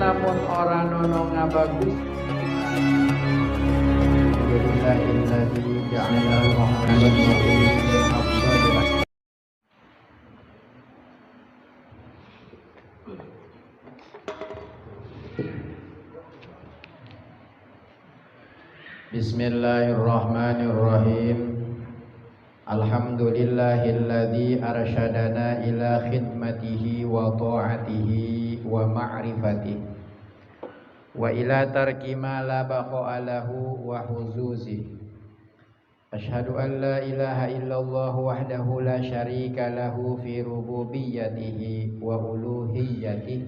namun ora nono ngabagus. Alhamdulillahilladzi ja'ala rahmatan afdal. Bismillahirrahmanirrahim. Alhamdulillahilladzi arsyadana ila khidmatihi wa ta'atihi wa ma'rifatihi wa ila tarki ma la baqa'a lahu wa huzuzihi. Asyhadu an la ilaha illallah wahdahu la syarika lahu fi rububiyyatihi wa uluhiyyatihi.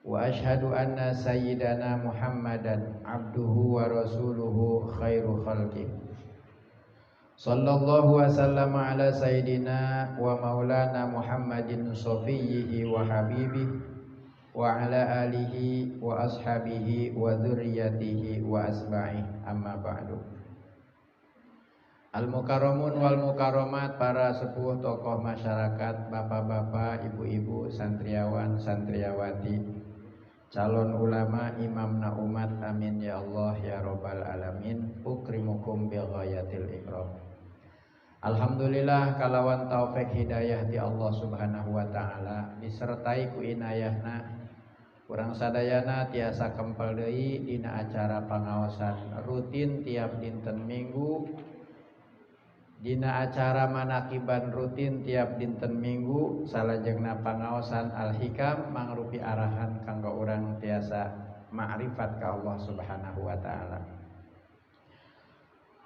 Wa asyhadu anna sayyidana Muhammadan abduhu wa rasuluhu khairu khalqih. Sallallahu wa sallama ala sayyidina wa maulana Muhammadin safiyyihi wa habibihi wa ala alihi wa ashabihi wa dzurriyyatihi wa asba'ihi, amma ba'du. Al-mukarramun wal mukarramat, para sepuh tokoh masyarakat, bapak-bapak, ibu-ibu, santriawan, santriawati, calon ulama, imamna umat, amin ya Allah ya rabbal alamin. Ukrimukum bi ghayatil ikram. Alhamdulillah kalawan taufik hidayah di Allah Subhanahu wa taala disertai ku inayahna, urang sadayana tiasa kempel deui dina acara pangaosan rutin tiap dinten Minggu, dina acara manakiban rutin tiap dinten Minggu, salajengna pangaosan Al-Hikam mangrupi arahan kanggo urang tiasa ma'rifat ka Allah Subhanahu wa taala.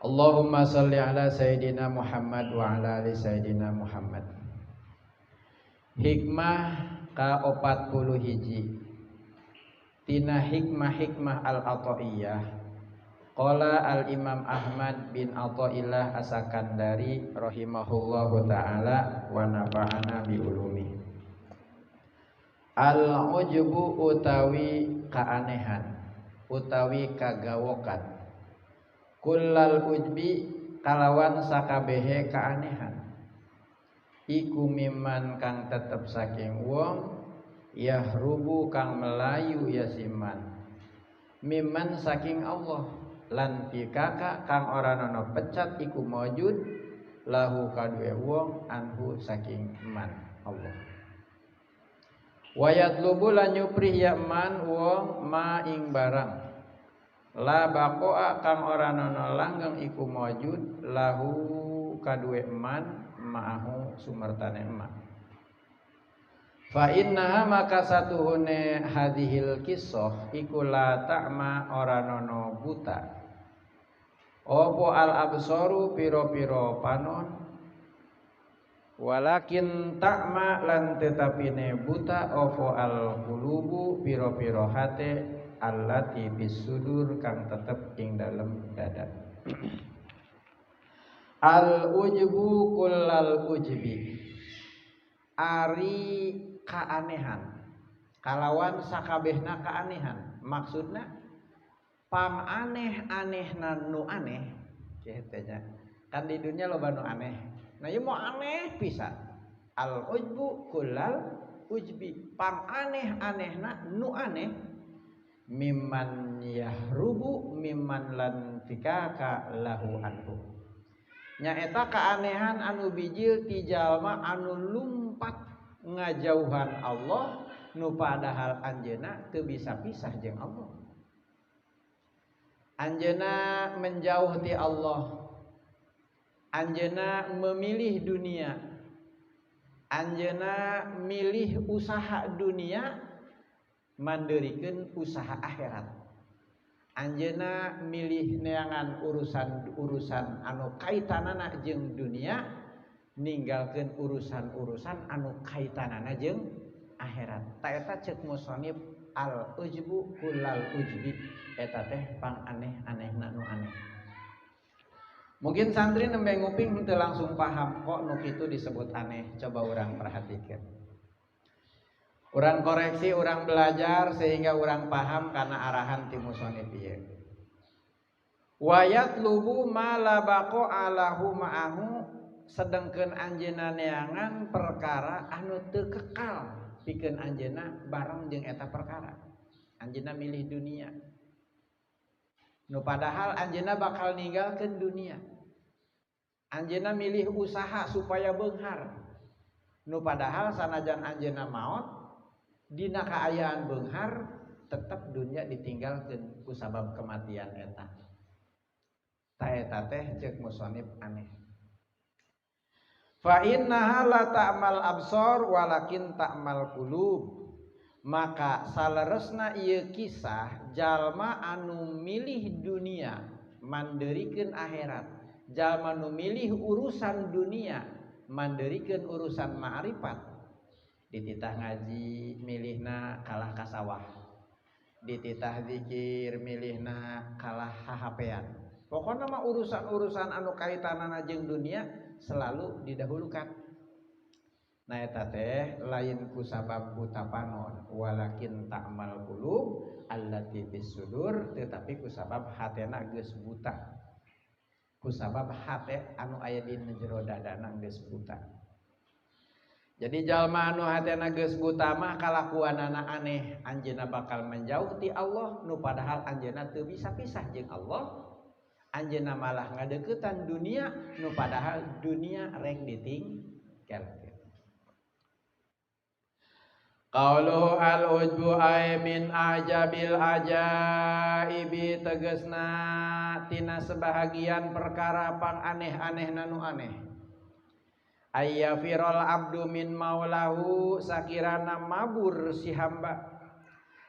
Allahumma shalli ala sayyidina Muhammad wa ala ali sayyidina Muhammad. Hikmah ka 41 tina hikmah-hikmah al-Athaiyah. Qala al-Imam Ahmad bin Athaillah As-Sakandari rahimahullahu ta'ala wa nafa'ana bi ulumi. Al-ujbu utawi kaanehan utawi kagawokan, kullal ujbi kalawan sakabehe kaanehan, iku miman kang tetep saking wong, yahrubu kang melayu yasiman, miman saking Allah, lan pikaka kang ora nono pecat iku maujud, lahu kadue wong anhu saking man Allah. Wayatlubu lan nyuprih ya man wong ma ing barang, la baqoa kang ora nono langgeng iku maujud, lahu kadue man ma'ahu sumertane man. Fa innaha maka satuhune hadhil kisah iku la ta'ma ora nono buta, opo al absaru piro-piro panon, walakin ta'ma lan tetapine buta opo al qulubu piro-piro hate, allati bisudur kang tetep ing dalem dada. Al ujbu kullal ujbi, ari kaanehan kalawan sakabehna kaanehan, maksudna pang aneh-anehna nu aneh kitu nya. Kan di dunia loba nu aneh, nah ieu mau aneh pisan. Al ujbu kullal ujbi, pang aneh-anehna nu aneh, mimman yahrubu mimman lan fikaka lahu anhu, nyaeta kaanehan anu bijil ti jalma anu lumpat ngajauhan Allah, nu padahal anjeunna teu bisa pisah jeung Allah. Anjeunna menjauh ti Allah, anjeunna memilih dunia, anjeunna milih usaha dunia mandeurikeun usaha akhirat. Anjeunna milih neangan urusan anu kaitanana jeung dunia, ninggalkeun urusan-urusan anu kaitanana jeung akhirat. Ta eta ceuk musannif al ujbu kullal ujbi, eta teh pang aneh-anehna nu aneh. Mungkin santri nembe nguping henteu langsung paham kok nu kitu disebut aneh. Coba urang perhatikeun, urang koreksi, urang belajar sehingga urang paham karena arahan ti musannif ieu. Wa yatlubu ma la baqa'a lahu ma'ahu, sedengkeun anjeunna neangan perkara anu teu kekal pikeun anjeunna bareng jeung eta perkara. anjeunna milih dunia. Nu padahal anjeunna bakal ninggalkeun dunia. Anjeunna milih usaha supaya beunghar. Nu padahal sanajan anjeunna maot dina kaayaan beunghar tetep dunia ditinggalkeun ku sabab kematian eta. Ta eta teh ceuk musannif aneh. Fa innaha la ta'mal absar walakin ta'mal qulub. Maka saleresna ieu kisah jalma anu milih dunia mandeurikeun akhirat. Jalma nu milih urusan dunia mandeurikeun urusan ma'rifat. Dititah ngaji milihna kalah ka sawah. Dititah zikir milihna kalah hahapean. Pokona mah urusan-urusan anu kaitanana jeung dunia selalu didahulukan. Nah eta teh lain ku sabab buta panon walakin ta'mal qulub allati bis sudur, tetapi ku sabab hatena geus buta. Ku sabab hate anu aya di jero dadana geus buta. Jadi jalma anu hatena geus buta mah kalakuanana aneh, anjeunna bakal menjauh ti Allah nu padahal anjeunna teu bisa pisah jeung Allah. Anjeunna malah ngadeuketan dunia nu padahal dunia rek ditinggalkeun. Qauluhu al-ujbu ay min ajabil ajaibi, tegasna tina sebahagian perkara pang aneh-aneh nanu aneh. Ayyafirul abdu min maulahu, sakirana mabur si hamba.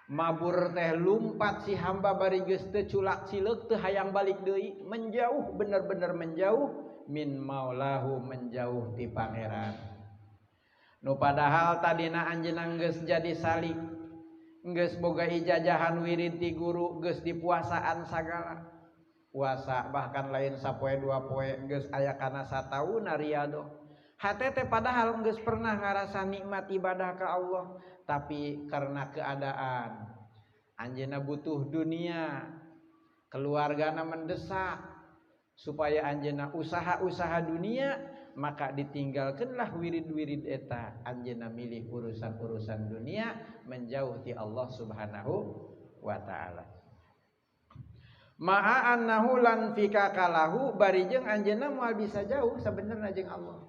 Mabur teh lumpat si hamba bari geus teu culak cileuk teu hayang balik deui, menjauh bener-bener menjauh min maulahu, menjauh ti pangeran. Nu padahal tadina anjeunna geus jadi salik, geus boga ijajahan wirid ti guru, geus dipuasaan sagala. Puasa bahkan lain sapoe dua poe, geus aya kana satauna riyado. Hate teh padahal geus pernah ngarasa nikmat ibadah ka Allah, tapi karena keadaan anjeunna butuh dunia, keluargana mendesak supaya anjeunna usaha-usaha dunia, maka ditinggalkanlah wirid-wirid eta. Anjeunna milih urusan-urusan dunia, menjauh ti Allah Subhanahu wa taala. Ma'a annahu lan fikakalahu, bari jeung anjeunna moal bisa jauh sabenerna jeung Allah.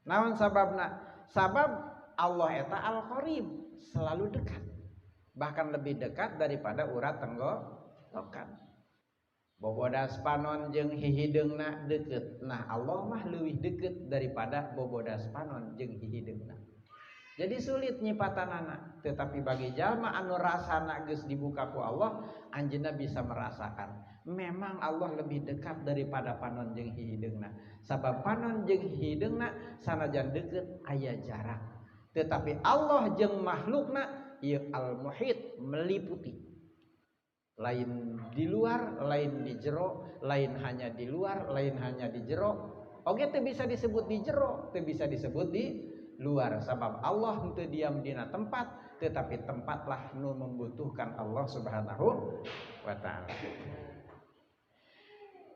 Naon sababna? Sabab Allah eta al-qarib, selalu dekat. Bahkan lebih dekat daripada urat tenggorokan. Bobodas panon jeung hihideungna deukeut. Nah, Allah mah leuwih deukeut daripada bobodas panon jeung hihideungna. Jadi sulit nyipatanana, tetapi bagi jalma anu rasana geus dibuka ku Allah, anjeunna bisa merasakan memang Allah lebih dekat daripada panon jeung hihideungna. Sabab panon jeung hihideungna sanajan deukeut aya jarak, tetapi Allah jeung makhlukna ieu al-muhit, meliputi. Lain di luar, lain di jero, lain hanya di luar, lain hanya di jero. Oge teu bisa disebut di jero, teu bisa disebut di luar. Sabab Allah teu diam dina tempat, tetapi tempatlah nu membutuhkan Allah Subhanahu wa taala.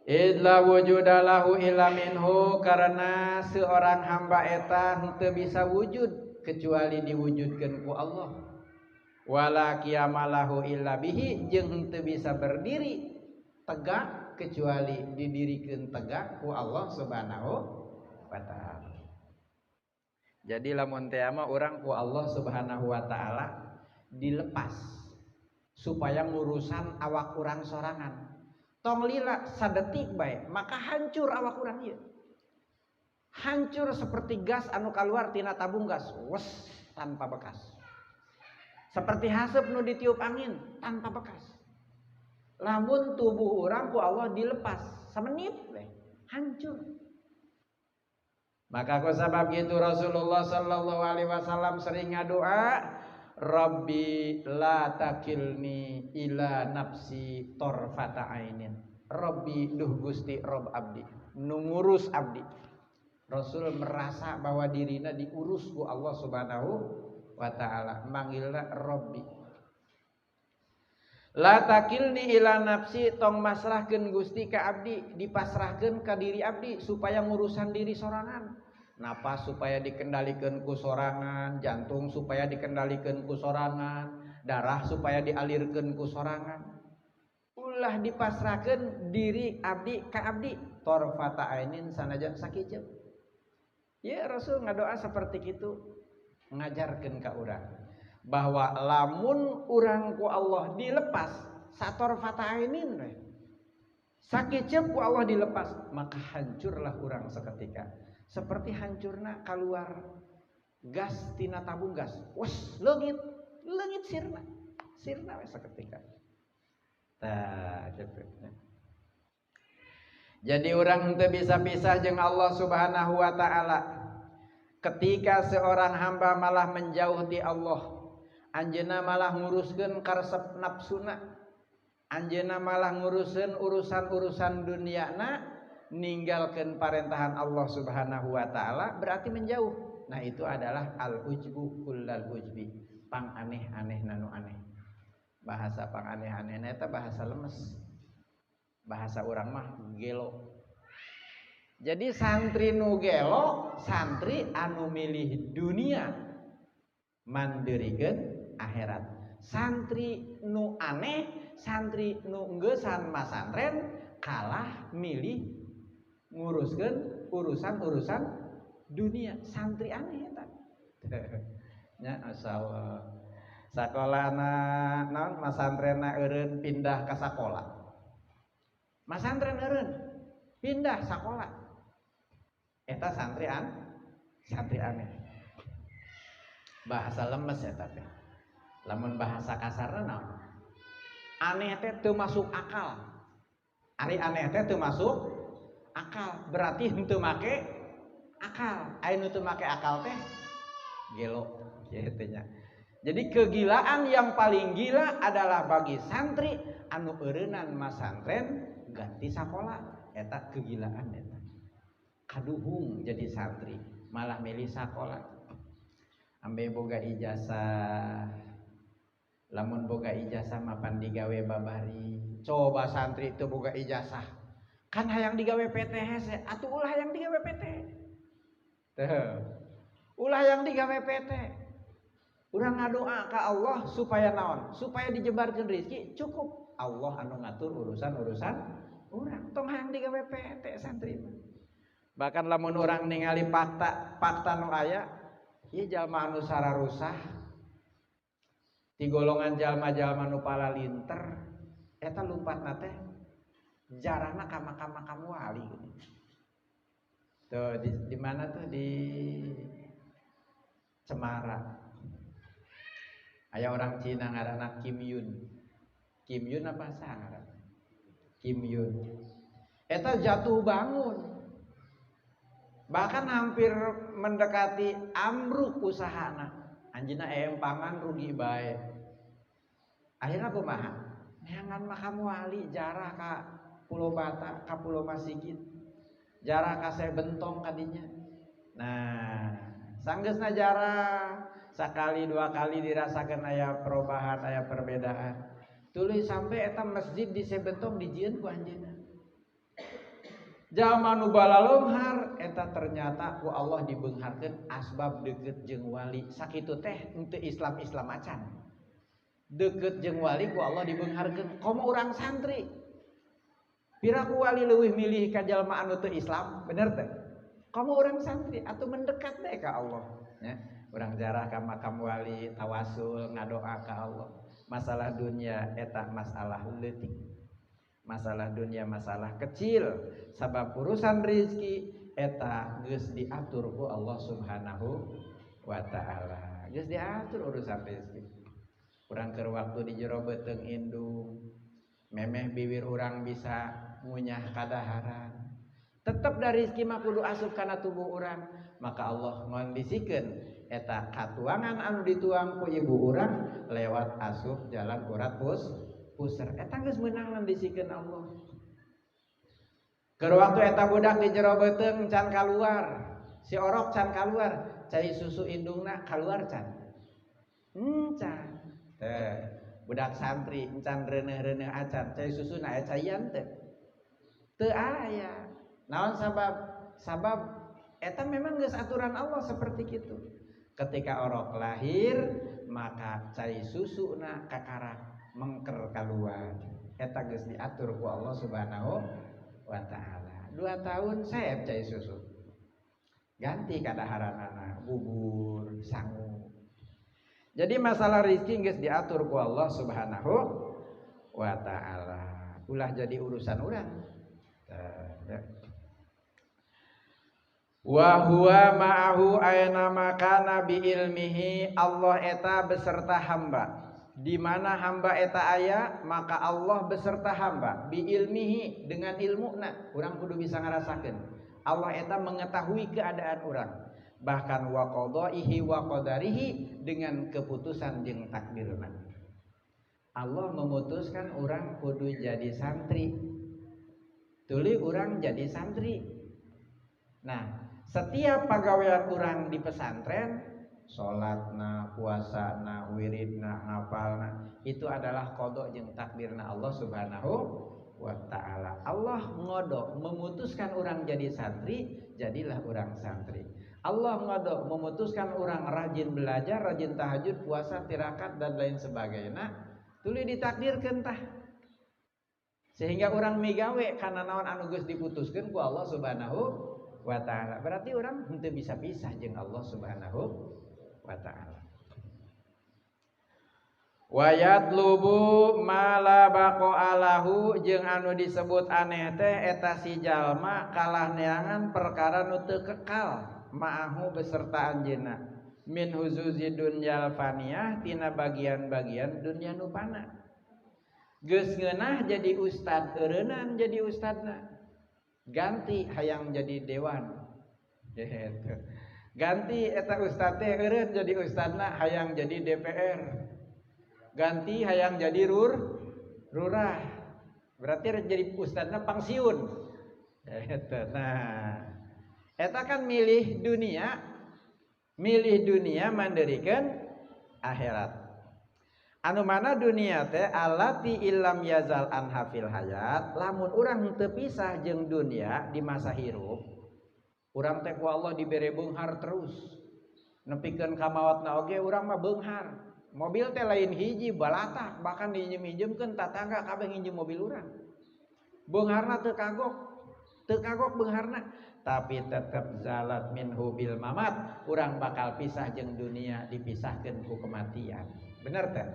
Idla wujudalahu illa minhu, karena seorang hamba eta teu bisa wujud kecuali diwujudkeun ku Allah. Wala qiyamalahu illa bihi, jeung teu bisa berdiri tegak kecuali didirikeun tegak ku Allah Subhanahu wa taala. Jadi lamun teh mah urang ku Allah Subhanahu wa taala dilepas supaya ngurusan awak urang sorangan. Tong lila sadetik bae maka hancur awak urang ieu. Hancur seperti gas anu kaluar tina tabung gas, wes tanpa bekas. Seperti haseup nu ditiup angin tanpa bekas. Lamun tubuh urang ku Allah dilepas samenit bae hancur. Maka ku sabab gitu Rasulullah sallallahu alaihi wasallam sering ngadoa, Rabbi la takilni ila nafsi torfata ainin. Rabbi duh Gusti Rob abdi, nu ngurus abdi. Rasul merasa bahwa dirinya diurus ku Allah Subhanahu wa taala, manggilna Rabbi. La takilni ila nafsi, tong masrahkeun Gusti ka abdi, dipasrahkeun ka diri abdi supaya ngurusan diri sorangan. Napas supaya dikendalikeun ku sorangan, jantung supaya dikendalikeun ku sorangan, darah supaya dialirkeun ku sorangan, ulah dipasrahkeun diri abdi ka abdi torfata ainin sanajan sakiceuk. Ya Rasul ngadoa seperti itu, ngajarkeun ka urang bahwa lamun urang ku Allah dilepas satorfata ainin we, sakiceuk ku Allah dilepas, maka hancurlah urang seketika. Seperti hancurna keluar gas tina tabung gas. Wes leungit sirna we seketika. Tah cepetnya. Jadi orang teu bisa pisah jeung Allah Subhanahu wa taala. Ketika seorang hamba malah menjauh di Allah, anjeunna malah nguruskeun karesep nafsuna, anjeunna malah nguruskeun urusan-urusan duniana, ninggalkeun parentahan Allah Subhanahu wa taala, berarti menjauh. Nah, itu adalah al-ujbu kullal ujbi, pang aneh-aneh nanu aneh. Bahasa pang aneh-aneh eta bahasa lemes. Bahasa urang mah gelo. Jadi santri nu gelo, santri anu milih dunia mandeurikeun akhirat. Santri nu aneh, santri nu enggeussan masantren kalah milih nguruskeun urusan-urusan dunia. Santri aneh eta. Nya asalna sakolana naon masantrenna eureun pindah ka sakola. Masantren eureun pindah sakola. Eta santri aneh. Bahasa lemes eta teh. Lamun bahasa kasarna naon? Aneh teh teu masuk akal. Ari aneh teh teu masuk akal, berarti henteu make akal. Aya nu teu make akal teh gelo kitu nya. Jadi kegilaan yang paling gila adalah bagi santri anu eureunan masantren ganti sakola. Eta kegilaan eta. Kaduhung jadi santri malah milih sakola. Ambe boga ijazah, lamun boga ijazah mapan digawe babari. Coba santri itu boga ijazah, kan hayang digawe PTS, atuh ulah hayang digawe PT. Ulah hayang digawe PT. Urang ngadoa ka Allah supaya naon? Supaya dijebarkeun rezeki, cukup Allah anu ngatur urusan-urusan urang. Tong hayang digawe PT santri. Bahkan lamun orang ningali fakta nu aya, ieu jalma anu sararusah di golongan jalma-jalma nu palalinter, eta lumpatna teh jarahna ka makam wali. Tuh di mana tuh di Cemara. Aya orang Cina ngaranna Kim Yun. Kim Yun apa saha? Kim Yun. Eta jatuh bangun. Bahkan hampir mendekati amruk usahana. Anjeunna empangan rugi bae. Akhirna kumaha? Neangan makam wali jarah ka Pulau Bata, ka Pulau Masigit. Jarah ka Sebentong kadinya. Nah, sanggeusna jarah sakali dua kali dirasakeun aya perubahan, aya perbedaan. Tuluy sampai eta masjid di Sebentong dijieun ku anjeunna. Jalma nu balaleumhar eta ternyata ku Allah dibeungharkeun asbab deukeut jeung wali. Sakitu teh henteu Islam acan. Deukeut jeung wali ku Allah dibeungharkeun. Komo urang santri pira ku wali leuwih milih ka jalma anu teu Islam, bener teh? Komo urang santri atuh mendekat deh ka Allah, nya. Urang jarah ka makam wali, tawasul, ngadoa ka Allah. Masalah dunia eta masalah leutik. Masalah dunia masalah kecil, sabab urusan rezeki eta geus diatur ku Allah Subhanahu wa taala. Geus diatur urusan rezeki. Urang keur waktu di jero beuteung indung, memeh bibir urang bisa ngunyah kadaharan. Tetep dari rezeki mah kudu asup kana tubuh urang, maka Allah ngondisikeun eta katuangan anu dituang ku ibu urang lewat asup jalan urat puser. Eta geus meunang ngondisikeun Allah. Keur waktu eta budak di jero beuteung can kaluar, si orok can kaluar, cai susu indungna kaluar can. Can. Teh, budak santri can reuneuh-reuneuh acan, cai susuna aya caian teh. Teu aya. Naon sabab? Sabab eta memang geus aturan Allah seperti kitu. Ketika orok lahir maka cai susuna kakarak mengker keluar. Eta geus diatur ku Allah Subhanahu wa taala. 2 tahun saeb cai susu. Ganti kadaharanana bubur, sangu. Jadi masalah rezeki geus diatur ku Allah Subhanahu wa taala. Ulah jadi urusan urang. Wa huwa ma'ahu aina makana bi ilmihi. Allah eta beserta hamba. Di mana hamba eta aya, maka Allah beserta hamba bi ilmihi dengan ilmuna. Urang kudu bisa ngarasakeun. Allah eta mengetahui keadaan urang. Bahkan wa qadaihi wa qadarihi dengan keputusan jeung takdirna. Allah memutuskan urang kudu jadi santri. Tuluy urang jadi santri. Nah, setiap pagawean urang di pesantren, salatna, puasana, wiridna, ngapalna, itu adalah qada jeung takdirna Allah Subhanahu wa taala. Allah ngodok memutuskan urang jadi santri, jadilah urang santri. Allah ngodok memutuskan urang rajin belajar, rajin tahajud, puasa, tirakat dan lain sebagainya, tuluy ditakdirkeun tah. Sehingga urang migawe kana naon anu geus diputuskeun ku Allah Subhanahu wa ta'ala. Berarti orang henteu bisa pisah jeung Allah Subhanahu wa ta'ala. Wa yatlubu ma la baqa'alahu jeung anu disebut aneh teh eta si jalma kalah neangan perkara nu teu kekal ma'ahu beserta anjeunna min huzuzi dunyal faniyah tina bagian-bagian dunya nu fana. Geus ngeunah jadi ustad eureunan jadi ustadna. Ganti hayang jadi dewan. Ganti eta ustad teh eureun jadi ustadna hayang jadi DPR. Ganti hayang jadi lurah. Berarti jadi ustadna pangsiun. Nah, eta kan milih dunia mandirikeun akhirat. Anu mana dunia teh allati illam yazal anha fil hayat, lamun urang teu pisah jeung dunia di masa hirup, urang teh ku Allah dibere beunghar terus. Nepikeun ka maotna oge urang mah beunghar. Mobil teh lain hiji balatak, bahkan diinjem-injemkeun tatangga kabeh nginjem mobil urang. Beungharna teu kagok beungharna, tapi tetep zalat minhu bil mamat, urang bakal pisah jeung dunia dipisahkeun ku kematian. Bener teh?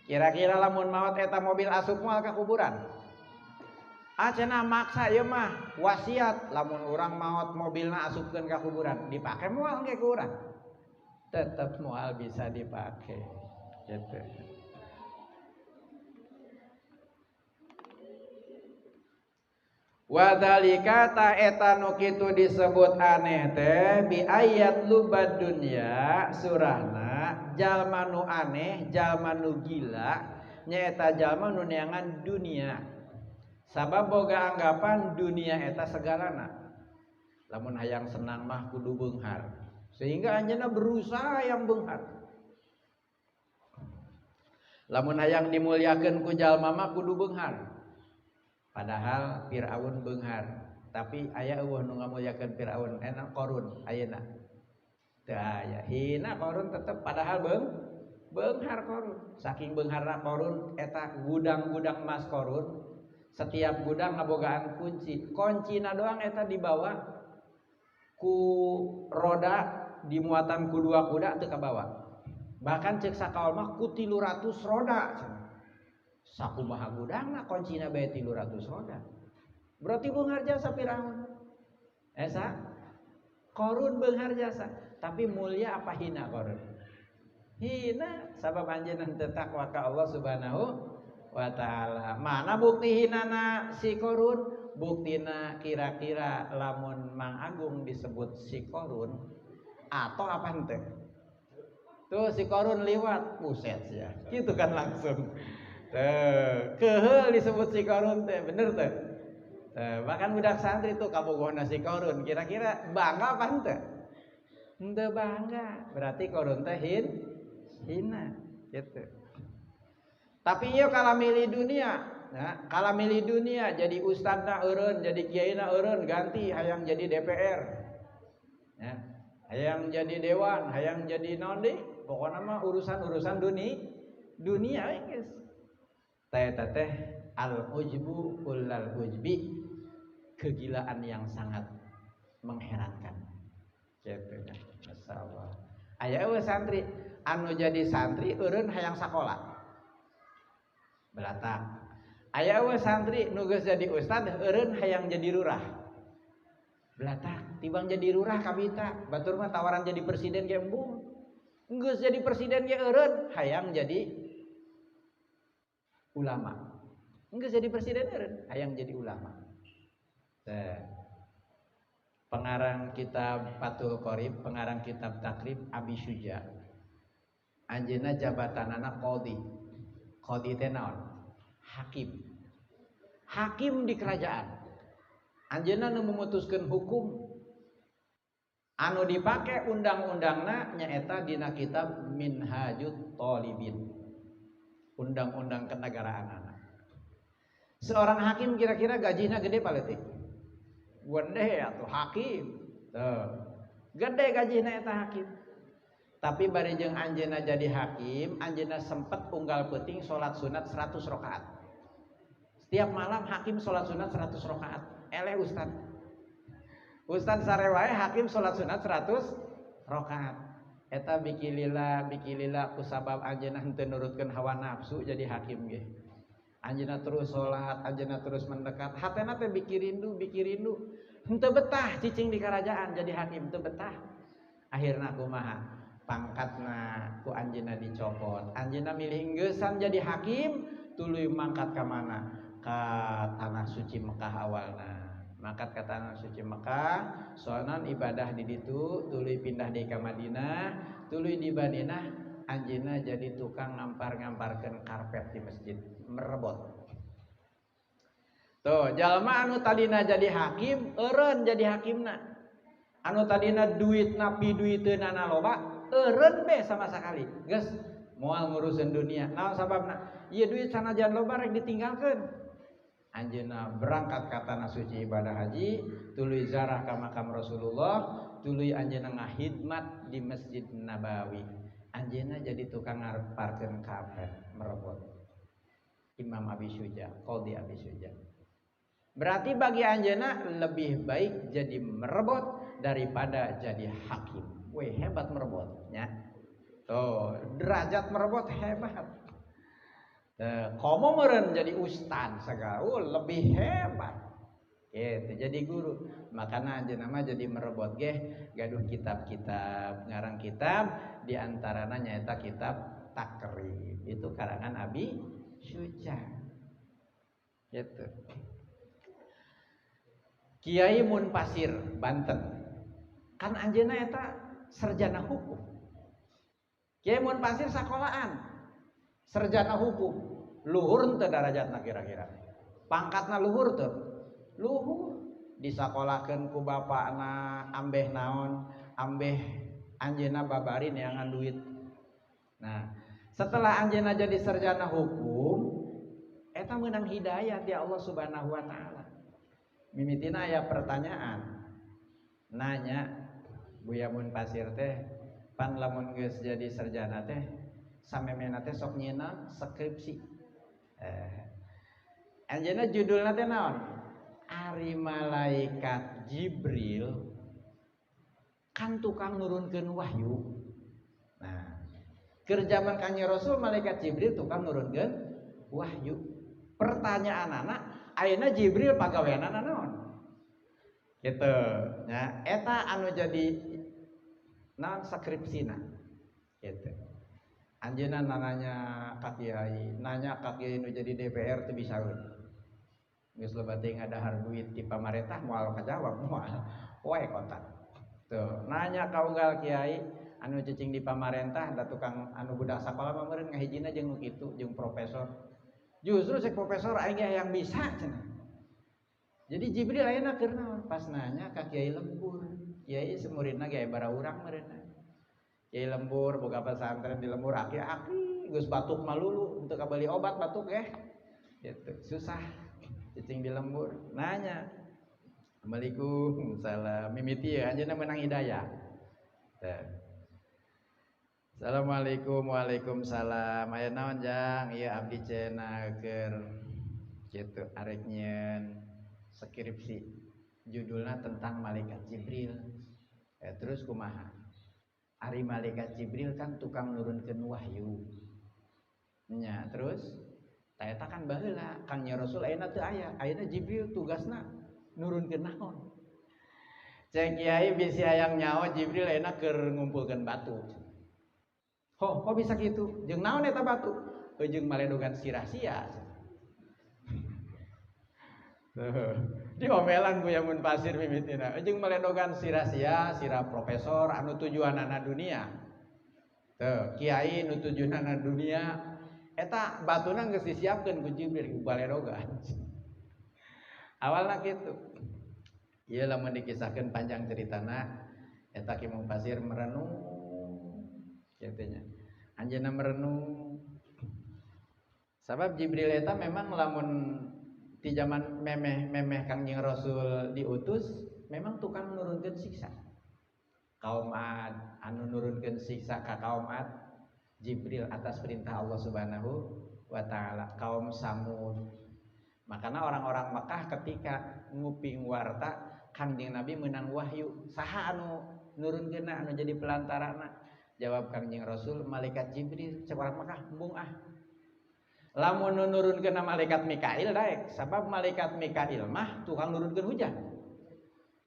Kira-kira lamun maot eta mobil asup moal ka kuburan. Cenah maksa ieu mah wasiat lamun urang maot mobilna asupkeun ka kuburan, dipake moal ge ku urang. Tetep moal bisa dipake. Gitu. Wa dzalika ta eta nu kitu disebut aneh teh bi ayat lubad dunya surahna jalma nu aneh, jalma nu gila nyaeta jalma nu neangan dunia. Sabab boga anggapan dunia eta segalana. Lamun hayang senang mah kudu beunghar. Sehingga anjeunna berusaha yang beunghar. Lamun hayang dimulyakeun ku jalma mah kudu beunghar. Padahal Firaun beunghar, tapi aya eueuh nu ngamulyakeun Firaun, enak Qarun ayeuna. Teu aya. Hina Qarun tetep padahal beunghar Qarun. Saking beungharna Qarun eta gudang-gudang emas Qarun, setiap gudang ngabogaan kunci. Kuncina doang eta dibawa ku roda dimuatan ku 2 kuda teu kabawa. Bahkan ceuk sakaol mah ku 300 roda. Sakumaha gudangna kuncina bae 300 roda. Berarti beunghar jasa Firaun. Esa Qarun beunghar jasa, tapi mulia apa hina Qarun? Hina, sabab anjeunna teu takwa ka Allah Subhanahu wa taala. Mana bukti hinana si Qarun? Buktina kira-kira lamun Mang Agung disebut si Qarun atau apa henteu? Tuh si Qarun liwat, buset ya. Gitu kan langsung. Keheul disebut si Qarun teh, bener teh. Bahkan budak santri tuh kabogohna si Qarun, kira-kira bangga apa henteu? Henteu bangga. Berarti Qarun teh hina gitu. Tapi ieu kala milih dunia, ya, kala milih dunia jadi ustadna eureun, jadi kiaina eureun, ganti hayang jadi DPR. Ya. hayang jadi dewan, hayang jadi naon deui, pokona mah urusan dunia geus. Eta teh al ujbu kullal ujbi, kegilaan yang sangat mengherankan. Kitu nya. Masyaallah. Aya eueuh santri anu jadi santri eureun hayang sakola. Belatak. Aya eueuh santri nu geus jadi ustad eureun hayang jadi lurah. Belatak, tibang jadi lurah kabita, batur mah tawaran jadi presiden ge embung. Geus jadi presiden ge eureun hayang jadi ulama. Geus jadi presiden eureun hayang jadi ulama. Pengarang kitab Fathul Qorib, pengarang kitab Takrib Abi Syuja. Anjeunna jabatanana qadhi. Qadhi teh naon? Hakim. Hakim di kerajaan. Anjeunna nu memutuskeun hukum. Anu dipake undang-undangna nyaeta dina kitab Minhajut Thalibin. Undang-undang kenegaraanana. Seorang hakim kira-kira gajina gede paleutik? Gede atuh hakim. Tuh. Gede gajina eta hakim. Tapi bari jeung anjeunna jadi hakim, anjeunna sempet unggal peuting salat sunat 100 rakaat. Setiap malam hakim salat sunat 100 rakaat. Eleh ustad. Ustad sare wae hakim salat sunat 100 rakaat. Eta bikilila kusabab anjeunna henteu nurutkeun hawa nafsu jadi hakim ge. Anjeunna terus salat, anjeunna terus mendekat, hatena teh bikirindu. Henteu betah cicing di kerajaan jadi hakim teu betah. Akhirna kumaha? Pangkatna ku anjeunna dicopot. Anjeunna milih geussan jadi hakim, tuluy mangkat ka mana? Ka tanah suci Mekah awalna. Mangkat ka tanah suci Mekah, soalna ibadah di ditu, tuluy pindah deui ka Madinah, tuluy di Madinah anjeunna jadi tukang ngampar-ngamparkeun karpet di masjid, merebot. Tuh, jalma anu tadina jadi hakim, eureun jadi hakimna. Anu tadina duitna piduiteunana loba, eureun be sama sakali. Geus moal ngurusin dunia. Naon sababna? Ieu duit sanajan loba rek ditinggalkeun. Anjeunna berangkat ka tanah suci ibadah haji, tuluy ziarah ka makam Rasulullah, tuluy anjeunna ngahidmat di Masjid Nabawi. Anjeunna jadi tukang ngarparkeun karpet, merebot. Imam Abi Syuja, Qadhi Abi Syuja. Berarti bagi anjeunna lebih baik jadi merebot daripada jadi hakim. Weh, hebat merebot nya. Tuh, derajat merebot hebat. Komo meureun jadi ustad sagala, lebih hebat. Gitu, jadi guru. Makana anjeunna mah jadi merebot ge gaduh kitab-kitab, ngarang kitab di antarana nyaeta kitab Takrib. Itu karangan Abi Syuja. Gitu. Kiai Munpasir, Banten. Kan anjeunna eta sarjana hukum. Kiai Munpasir sakolaan. Sarjana hukum. Luhur teu darajatna kira-kira. Pangkatna luhur teu? Luhur. Disakolakeun ku bapakna ambeh naon? Ambeh anjeunna babari neangan duit. Nah, setelah anjeunna jadi sarjana hukum, eta meunang hidayah ti Allah Subhanahu wa taala. Mimitina aya pertanyaan. Nanya, Buya Munpasir teh, pan lamun geus jadi sarjana teh samemena teh sok nyeuna skripsi. Anjeunna judulna teh naon? Ari malaikat Jibril kan tukang nurunkeun wahyu. Nah, keur zaman Kanjeng Rasul malaikat Jibril tukang nurunkeun wahyu. Pertanyaanana, ayeuna Jibril pagaweanana naon? Gitu nya, eta anu jadi naon skripsina. Gitu. Anjeunna nanya ka kiai, nanya ka kiai nu jadi DPR teu bisaeun. Geus loba teh ngadahar duit ti pamarentah moal kajawab moal wae kontak. Tuh, nanya ka unggal kiai anu cicing di pamarentah da tukang anu budak sakola mah meureun ngahijina jeung nu kitu jeung profesor. Justru cek profesor aing yang bisa cenah. Jadi Jibril ayeuna keur naon? Pas nanya ka Kiai Lembur. Kiai semuridna ge bara urang meureunna. Kiai Lembur boga pesantren di Lembur aki-aki geus batuk malulu untuk kabeli obat batuk gitu susah cicing di Lembur nanya Assalamualaikum salam mimiti ya anjeunna meunang hidayah Assalamualaikum, waalaikumsalam. Aya naon Jang? Ieu abdi cenah keur kitu arek nyieun skripsi. Judulna tentang malaikat Jibril. Terus kumaha? Ari malaikat Jibril kan tukang nurunkeun wahyu. Nya, terus eta kan baheula Kang Nya Rasul ayeuna teu aya. Ayeuna Jibril tugasna nurunkeun naon? Cek kiai bisi hayang nyaho Jibril ayeuna keur ngumpulkeun batu. Kok bisa gitu? Jeung naon eta batu? Jeung maledogan sirah sia. Diomelan ku Yamun Pasir mimitina. Jeung maledogan sirah sia, sirah profesor anu tujuanana dunia. Teu, kiai nu tujuanana dunia eta batuna geus disiapkeun ku Jibril ku maledogan. Awalna kitu. Ieu lamun dikisahkeun panjang ceritana eta Ki Yamun Pasir merenung kieunya. Anjeunna merenung. Sabab Jibril eta memang lamun di zaman memeh Kangjeng Rasul diutus memang tukang nurunkeun siksa. Kaum Ad anu nurunkeun siksa ka kaum Ad Jibril atas perintah Allah Subhanahu wa taala. Kaum Samud. Makanya orang-orang Mekah ketika nguping warta Kangjeng Nabi meunang wahyu, saha anu nurunkeunna anu jadi pelantarana? Jawab Kangjeng Rasul, malaikat Jibril. Cek orang Mekah, embung ah. Lamun nurunkeun malaikat Mikail daek, sabab malaikat Mikail mah tukang nurunkeun hujan.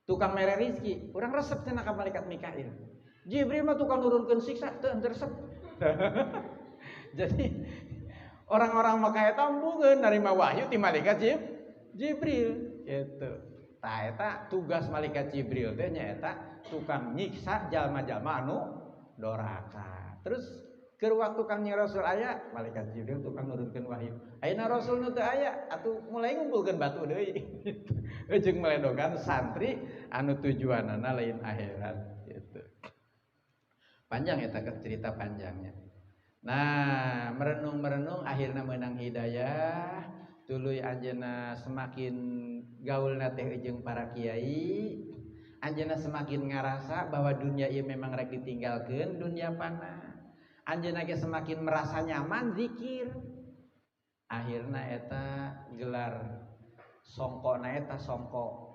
Tukang mere rezeki, urang resep cenah ka malaikat Mikail. Jibril mah tukang nurunkeun siksa, teu henteu resep. Jadi orang-orang Mekah eta embungeun narima wahyu ti malaikat Jibril gitu. Tah eta tugas malaikat Jibril teh nyaeta tukang nyiksa jalma-jalma anu doraka. Terus keur waktu Kangjeng Rasul aya, malaikat Jibril tukang nurunkeun wahyu. Ayeuna Rasul nu teu aya, atuh mulai ngumpulkeun batu deui. Jeung meledogan santri anu tujuanana lain akhirat gitu. Panjang eta cerita panjangnya. Nah, merenung-merenung akhirna meunang hidayah, tuluy anjeunna semakin gaulna teh jeung para kiai. Anjeunna semakin ngarasa bahwa dunia ieu memang rek ditinggalkeun, dunia fana. Anjeunna ge semakin merasa nyaman zikir. Akhirna eta gelar songkona eta songko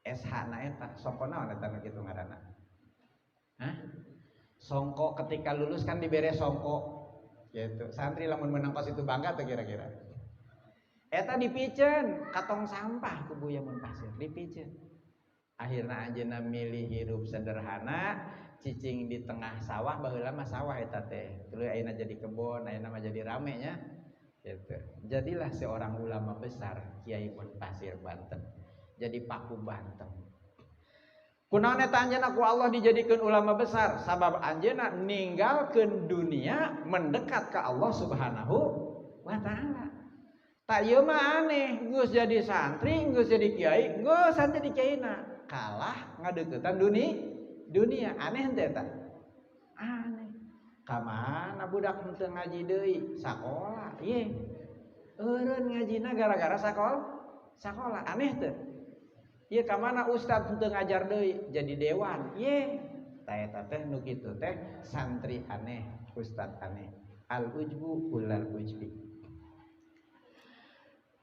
SH na eta, songko naon eta nu kitu ngaranna? Hah? Songko ketika lulus kan dibere songko gitu. Santri lamun menang kos itu bangga teh kira-kira. Eta dipikeun katong sampah ku Buya Mun Pasir, dipikeun. Akhirna anjeunna milih hirup sederhana, cicing di tengah sawah, baheula mah sawah eta teh. Tuluy ayeuna jadi kebon, ayeuna mah jadi rame nya. Gitu. Jadilah seorang ulama besar Kiai Mun Pasir Banten. Jadi Paku Banten. Kunaon eta anjeunna ku Allah dijadikeun ulama besar? Sabab anjeunna ninggalkeun dunia mendekat ke Allah Subhanahu wa taala. Tak ieu mah aneh, geus jadi santri, geus jadi kiai, geus jadi kiaina, kalah ngadeuketan dunia. Aneh henteu eta? Aneh. Ka mana budak henteu ngaji deui? Sakola. Ieu. Eureun ngajina gara-gara sakola. Aneh teu? Ieu ka mana ustad henteu ngajar deui? Jadi dewan. Ieu. Tah eta teh nu kitu teh santri aneh, ustad aneh. Al ujbu ulal ujbi.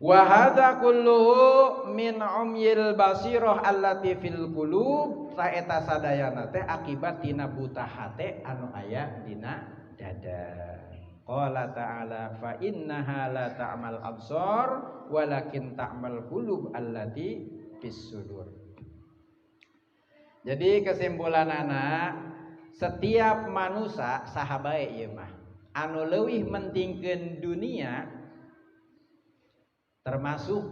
Wa hadza kulluhu min umyil basirah allati fil qulub. Sa eta sadayana teh akibat tina buta hate anu aya dina dada. Qala ta'ala fa innaha la ta'mal absar walakin ta'mal qulub allati fis sudur. Jadi kesimpulanana setiap manusia saha bae ieu mah anu leuwih mentingkeun dunia termasuk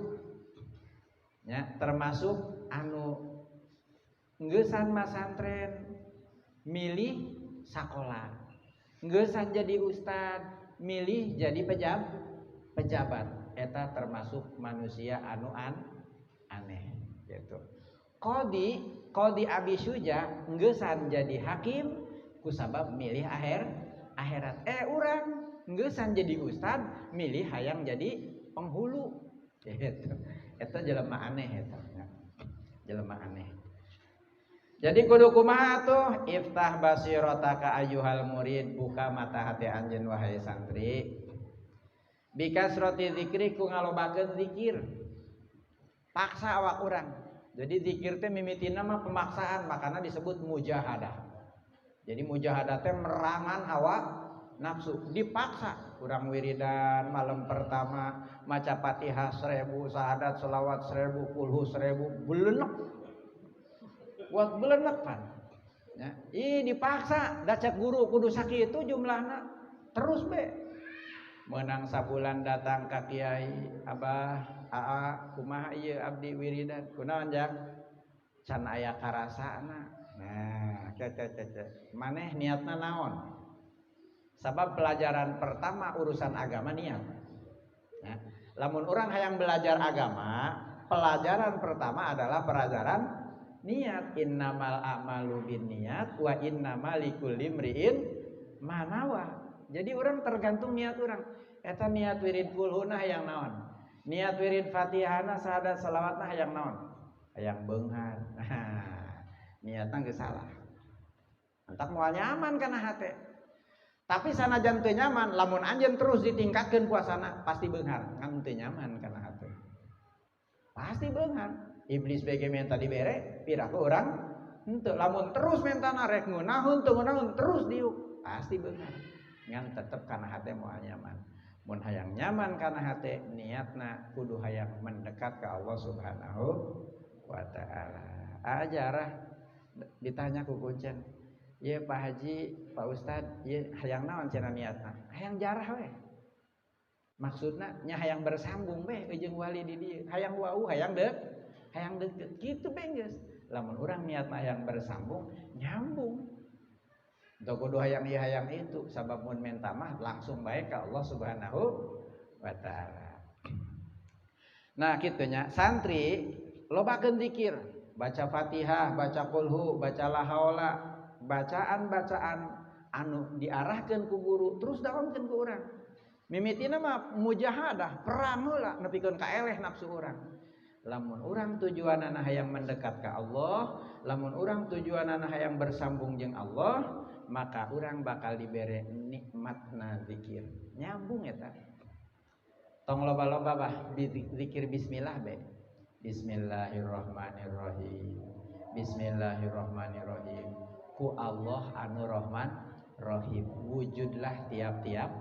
anu ngeusan masantren milih sakola, ngeusan jadi ustad milih jadi pejabat. Eta termasuk manusia anu aneh gitu. Qadi Abi Syuja ngeusan jadi hakim kusabab milih akhirat. Urang ngeusan jadi ustad milih hayang jadi penghulu gitu. Eta jelema aneh eta. Jelema aneh. Jadi kudu kumaha tuh? Iftah basirotaka ayyuhal murid, buka mata hati anjeun wahai santri. Bikasroti zikri ku ngalobakeun zikir. Paksa awak urang. Jadi zikir teh mimitina mah pemaksaan, makanya disebut mujahadah. Jadi mujahadah teh merangan hawa nafsu, dipaksa. Urang wiridan malam pertama maca Fatihah 1000, syahadat selawat 1000, kulhu 1000, belenek. Buat belenek pan. Ya, dipaksa, dacek guru kudu sakitu jumlahna. Terus be. Menang sabulan datang ka kiai, Abah, Aa, kumaha ieu abdi wiridan? Kunaon jang? Can aya karasana. Nah, maneh niatna naon? Sabab pelajaran pertama urusan agama niat. Ya. Lamun orang hayang belajar agama, pelajaran pertama adalah pelajaran niat. Innamal a'malu binniyat wa innamal likulli imri'in ma nawa. Jadi orang tergantung niat orang. Eta niat wirid kulhuna hayang naon? Niat wirid Fatihana sahadat selawatna hayang naon? Hayang beunghar. Nah, niatna geus salah. Entak moal nyaman kana hate. Tapi sanajan teu nyaman, lamun anjeun terus ditingkatkeun puasana pasti beunghar, ngan teu nyaman kana hate. Pasti beunghar. Iblis bege menta dibere, piraku urang henteu. Lamun terus mentana rek ngunaheun teu ngunaheun terus diuk, pasti beunghar. Ngan tetep kana hate moal nyaman. Mun hayang nyaman kana hate, niatna kudu hayang mendekat ke Allah Subhanahu wa taala. Ajarah ditanya ku kuncen, "Ye Pak Haji, Pak Ustad, ye hayang naon cenah niatna?" Hayang jarah we. Maksudna nya hayang bersambung we jeung wali di dieu. Hayang wau, hayang deukeut. Kitu be geus. Lamun urang niatna hayang bersambung, nyambung. Teu kudu hayang ieu hayang itu, sabab mun menta mah langsung bae ka Allah Subhanahu wa taala. Nah, kitu nya santri lobakeun zikir, baca Fatihah, baca Qulhu, baca la haula, bacaan-bacaan anu diarahkeun ku guru terus daongkeun ku urang. Mimitina mah mujahadah, perang heula nepikeun ka eleh nafsu urang. Lamun urang tujuanana hayang mendekat ka Allah, lamun urang tujuanana hayang bersambung jeung Allah, maka urang bakal dibere nikmatna zikir. Nyambung eta. Tong loba-loba bah zikir bismillah be. Bismillahirrahmanirrahim. Bismillahirrahmanirrahim. Ku Allah anu Rahman Rahim. Wujudlah tiap-tiap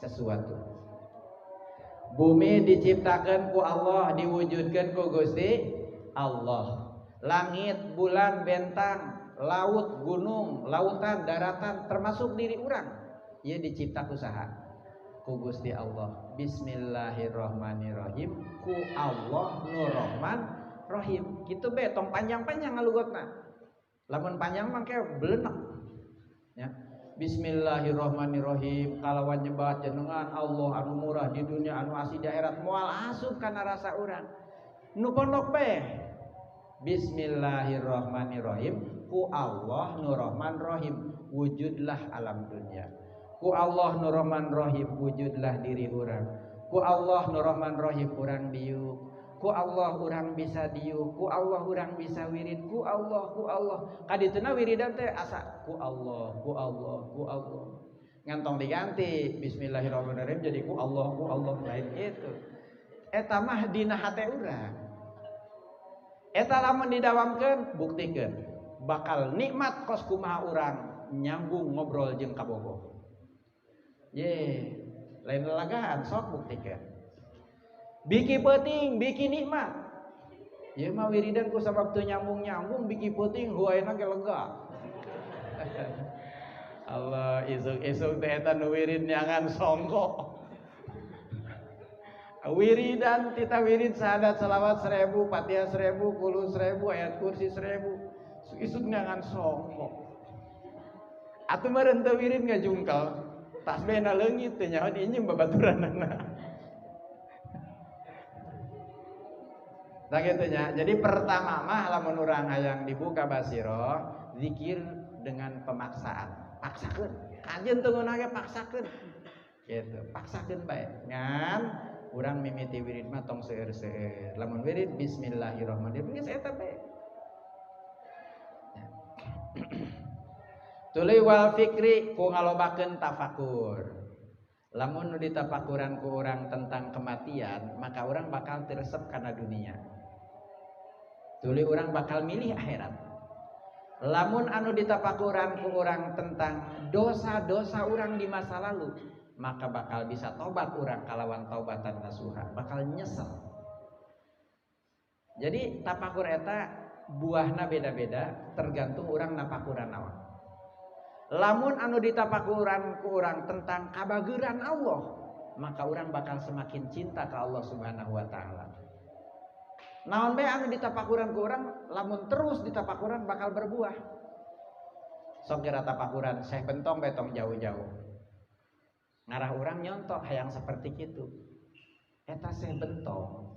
sesuatu. Bumi diciptakeun ku Allah, diwujudkeun ku Gusti Allah. Langit, bulan, bentang, laut, gunung, lautan, daratan, termasuk diri urang, ieu dicipta ku saha? Ku Gusti Allah. Bismillahirrahmanirrahim. Ku Allah nu Rahman Rahim. Kitu be tong panjang-panjang ngalugotna. Lamun panjang mah ke belenek. Ya. Bismillahirrahmanirrahim. Kalawan nyebat jenengan Allah anu murah di dunia, anu asih di akhirat, moal asup kana rasa urang. Nu pondok be. Bismillahirrahmanirrahim. Ku Allah nu Rahman Rahim, wujudlah alam dunia. Ku Allah nu Rahman Rahim, wujudlah diri urang. Ku Allah nu Rahman Rahim, urang diuk. Ku Allah urang bisa diuk. Ku Allah urang bisa wirid. Ku Allah, ku Allah. Kadituna wiridan teh asa ku Allah, ku Allah, ku Allah. Ngantong diganti Bismillahirrahmanirrahim jadi ku Allah lain itu. Eta mah dina hate urang. Eta lamun didawamkeun buktikeun bakal nikmat kos kumaha urang nyambung ngobrol jeung kabogoh. Ye, lain lelagaan sok buktikeun. Biki peuting, biki nikmat. Ye mah wiridan ku sabab teu nyambung-nyambung biki peuting huayeuna ge lega. Allah isuk-isuk teh eta nu wirid nyangan songko. Wiridan tita wirid syahadat selawat 1000, Fatihah 1000, Qul 1000, ayat kursi 1000. Isuk nyangan songko. Atuh meureun teu wirid ngajungkal, tasbihna leungit teh nyaho diinjing babaturanana. Nah gitu nya. Jadi pertama mah lamun urang hayang dibuka basiro, zikir dengan pemaksaan. Paksakeun. Anjeun teu ngeunah paksakeun. Gitu, paksakeun bae. Ngan urang mimiti wirid mah tong seueur-seueur. Lamun wirid bismillahirrahmanirrahim geus eta bae. Tuluy wal fikri ku ngalobakeun tafakur. Lamun nu ditafakuran ku urang tentang kematian, maka urang bakal teresep kana dunia. Tuluy urang bakal milih akhirat. Lamun anu ditafakuran ku urang tentang dosa-dosa urang di masa lalu, maka bakal bisa tobat urang kalawan taubatan nasuha, bakal nyesel. Jadi tafakur eta buahna beda-beda tergantung urang nafakuran naon. Lamun anu ditafakuran ku urang tentang kabageuran Allah, maka urang bakal semakin cinta ka Allah Subhanahu wa taala. Naon bae anu ditafakuran ku urang, lamun terus ditafakuran bakal berbuah. Sok geura tafakuran Syekh Bentong betong jauh-jauh. Ngarah urang nyontoh hayang seperti kitu. Eta Syekh Bentong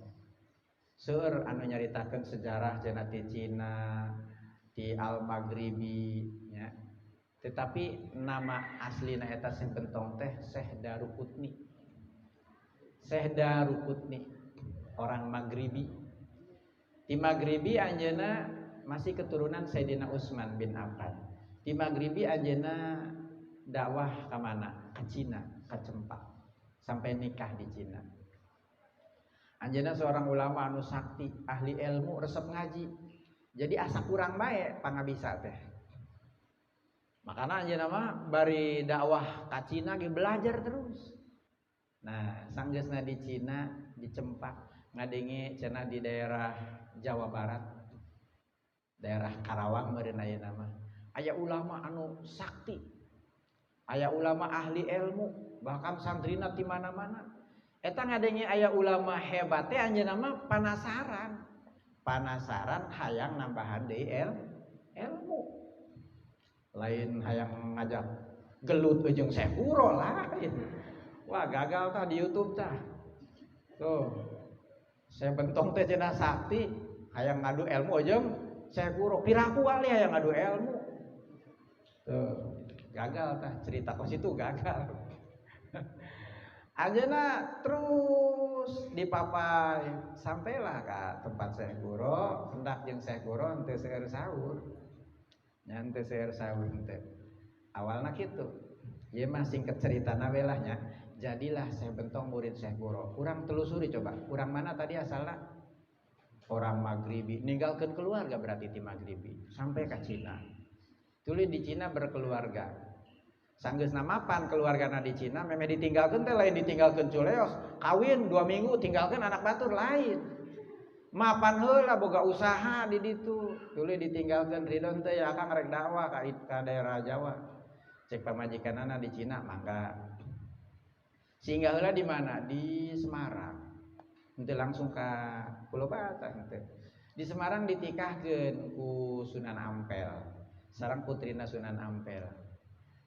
seueur anu nyaritakeun sejarah cenah ti Cina, ti Al-Maghribi nya. Tetapi nama aslina eta Syekh Bentong teh Syekh Daruqutni. Syekh Daruqutni orang Maghribi. Di Maghribi anjeunna masih keturunan Sayyidina Utsman bin Affan. Di Maghribi anjeunna dakwah ka mana? Ka Cina, ka Cempak. Sampai nikah di Cina. Anjeunna seorang ulama anu sakti, ahli ilmu, resep ngaji. Jadi asa kurang bae pangabisa teh. Makanya anjeunna mah bari dakwah ka Cina ge belajar terus. Nah, sanggeusna di Cina, di Cempak, ngadenge cenah di daerah Jawa Barat. Daerah Karawang meureun ayeuna mah. Aya ulama anu sakti. Aya ulama ahli ilmu, bahkan santrina ti mana-mana. Eta ngadenge aya ulama hebat teh anjeunna mah panasaran. Panasaran hayang nambahan deui ilmu. Lain hayang ngajak gelut jeung Syekh Guru lain. Wah, gagal tah di YouTube tah. Tuh. Syekh Bentong teh cenah sakti, hayang ngadu ilmu jeung Syekh Guru. Piraku wali hayang ngadu ilmu. Tuh, gagal tah cerita kos itu gagal. Anjeunna terus dipapai sampailah ka tempat Syekh Guru, hendak jeung Syekh Guru henteu seueur sahur. Nyantai seueur sahur teh. Awalna kitu. Ieu mah singkat ceritana we lah nya. Jadilah Syekh Bentong murid Syekh Guru. Urang telusuri coba. Urang mana tadi asalna? Orang Maghribi. Ninggalkeun keluarga berarti di Maghribi sampai ke Cina. Tuluy di Cina berkeluarga. Sanggeusna mapan keluargana di Cina meme ditinggalkeun teh lain ditinggalkeun culeos. Kawin 2 minggu tinggalkeun anak batur lain. Mapan heula boga usaha di ditu. Tuluy ditinggalkeun ridon teh ya akang rek dakwah ka daerah Jawa. Cek pamajikanana di Cina mangga. Singgah heula di mana? Di Semarang. Henteu langsung ka Pulau Bata henteu. Di Semarang ditikahkeun ku Sunan Ampel. Sareng putrina Sunan Ampel.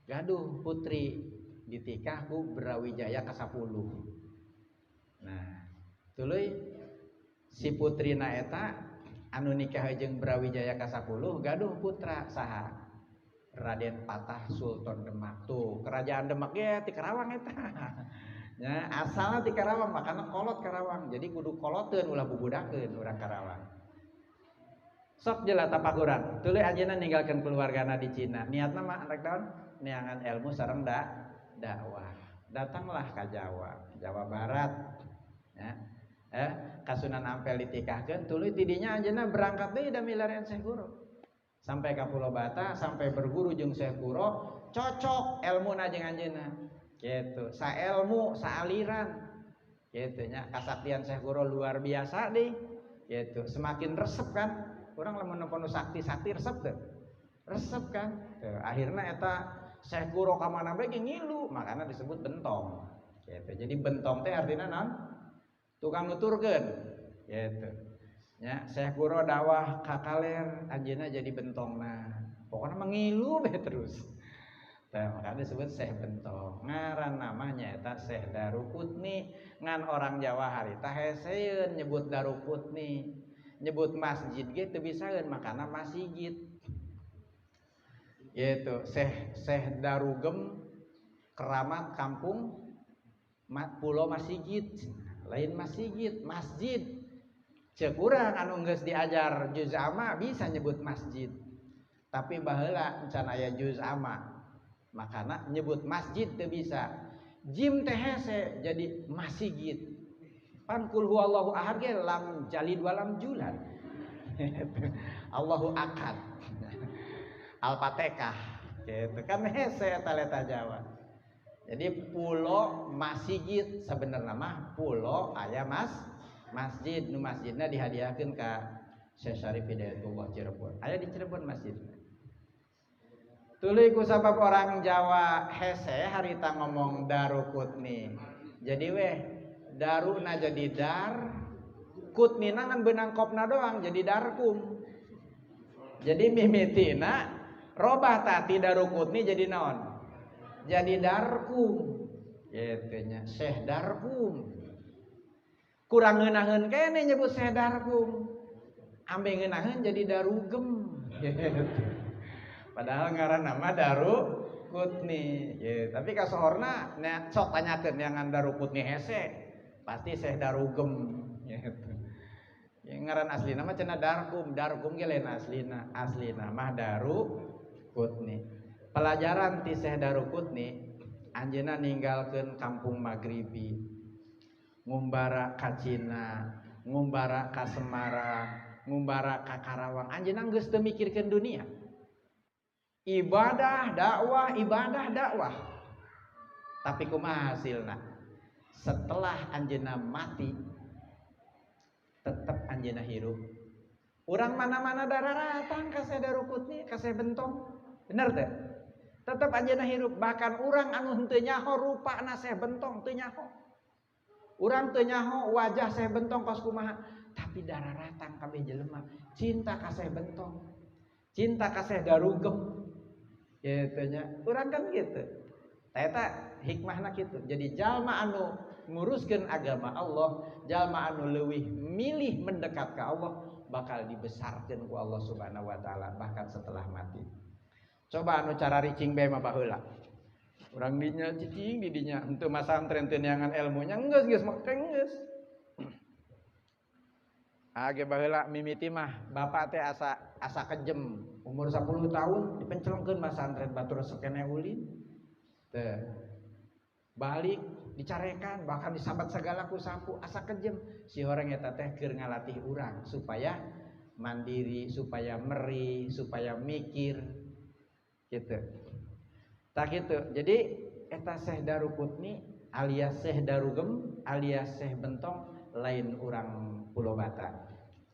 Gaduh putri ditikah ku Brawijaya ke-10. Nah, tuluy si putrina eta anu nikah jeung Brawijaya ke-10 gaduh putra saha Raden Patah Sultan Demak. Tuh kerajaan Demak ge ti Karawang eta. Ya asalna ti Karawang makana kolot Karawang. Jadi kudu koloteun ulah bubudakeun urang Karawang. Sok jelas tapakuran. Tuluy anjeunna ninggalkeun keluargana di Cina. Niatna mah rek daon neangan ilmu sareng dakwah. Datanglah ka Jawa, Jawa Barat. Ya. Ka Sunan Ampel ditikahkeun tuluy tidinya anjeunna berangkat deui da milarian Syekh Guru. Sampai ka Pulau Bata, sampai berguru jeung Syekh Guru, cocok ilmuna jeung anjeunna. Kitu, saelmu, saaliran. Kitu nya, kasaktian Syekh Guru luar biasa deui. Kitu, semakin resep kan. Urang lamun neponu sakti-sakti resep teh. Resep kan. Tuh, akhirna eta Syekh Guru ka mana bae ge ngilu, makana disebut bentong. Kitu. Jadi bentong teh artina naon? Tukang nuturkeun gitu. Ya, Syekh Guru dakwah ka kaler, anjeunna jadi bentongna. Pokoknya mengilu be terus. Tah makanya disebut Syekh Bentong. Ngaran namanya eta Syekh Daruqutni. Ngan orang Jawa harita heseun nyebut Daruqutni. Nyebut masjid ge teu bisaeun makana masjid. Gitu, Syekh Darugem keramat kampung Pulau Masjid. Lain masjid ceuk urang anu geus diajar juz amma bisa nyebut masjid Tapi baheula can aya juz amma. Makana nyebut masjid teu bisa. Jim teh hese jadi masjid. Pan kul huwallahu ahad ge lam jalid walam julad. Allahu akad. Al-Fatihah gitu kan hese eta leta Jawa. Jadi pulo masjid sebenarnya mah pulo aya masjid nu masjidna dihadiahkeun ka Syekh Syarif Hidayatullah Cirebon. Aya di Cirebon masjid. Tuluy ku sabab orang Jawa hese harita ngomong Darukutni. Jadi weh daruna jadi dar, kutnina ngan benang kopna doang jadi darkum. Jadi mimitina robah tati Darukutni jadi naon? Jadi darkum. Gitu nya, Syekh Darkum. Kurang ngeunaheun kene nyebut Syekh Darkum. Ambe ngeunaheun jadi Darugem. Gitu. Padahal ngaran nama Darukutni. Ya, tapi kasohorna nya sok tanyakeun yang Darukutni hese, pasti Syekh Darugem gitu. Yang ngaran aslina mah cenah Darkum, Darkum ge lain aslina. Aslina mah Darukutni. Pelajaran ti Syekh Darukutni, anjeunna ninggalkeun kampung Magribi. Ngumbara ka Cina, ngumbara ka Semarang, ngumbara ka Karawang. Anjeunna geus teu mikirkeun dunia. Ibadah dakwah tapi kumaha hasilna setelah anjeunna mati tetap anjeunna hirup urang mana-mana dararatang ka Syekh Darukutni ka Syekh Bentong bener teh tetap anjeunna hirup bahkan urang anu henteu nyaho rupana Syekh Bentong teu nyaho urang teu nyaho wajah Syekh Bentong kos kumaha tapi dararatang kabeh jelema cinta ka Syekh Bentong cinta ka Syekh Darugem gitu nya urang kan gitu eta hikmahna kitu jadi jalma anu nguruskeun agama Allah jalma anu leuwih milih mendekat ka Allah bakal dibesarkeun ku Allah Subhanahu wa taala bahkan setelah mati coba anu cara ricing bae mah baheula urang dinya cicing di dinya henteu masantren teu neangan ilmunya geus mah geus age baheula mimiti mah bapak teh asa kejem umur 10 tahun dipencelengkeun masantren batur sakene ulin teh balik dicarekan bahkan disabat segala ku sapu asa kejem si orang eta teh keur ngalatih urang supaya mandiri supaya meri supaya mikir gitu tak gitu jadi eta Syekh Darukutni alias Syekh Darugem alias Syekh Bentong lain urang Pulau Batak